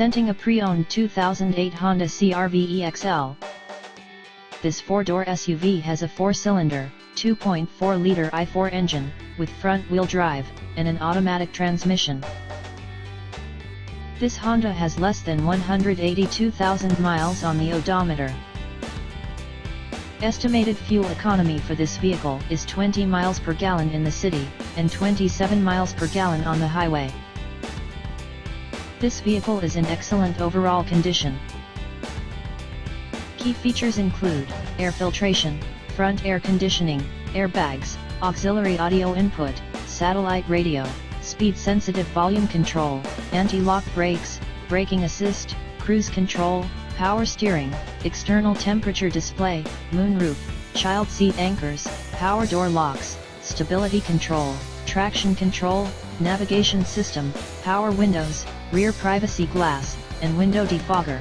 Presenting a pre-owned 2008 Honda CR-V EXL. This 4-door SUV has a 4-cylinder, 2.4-liter i4 engine, with front-wheel drive, and an automatic transmission. This Honda has less than 182,000 miles on the odometer. Estimated fuel economy for this vehicle is 20 miles per gallon in the city, and 27 miles per gallon on the highway. This vehicle is in excellent overall condition. Key features include air filtration, front air conditioning, airbags, auxiliary audio input, satellite radio, speed-sensitive volume control, anti-lock brakes, braking assist, cruise control, power steering, external temperature display, moonroof, child seat anchors, power door locks, stability control, traction control, navigation system, power windows, rear privacy glass, and window defogger.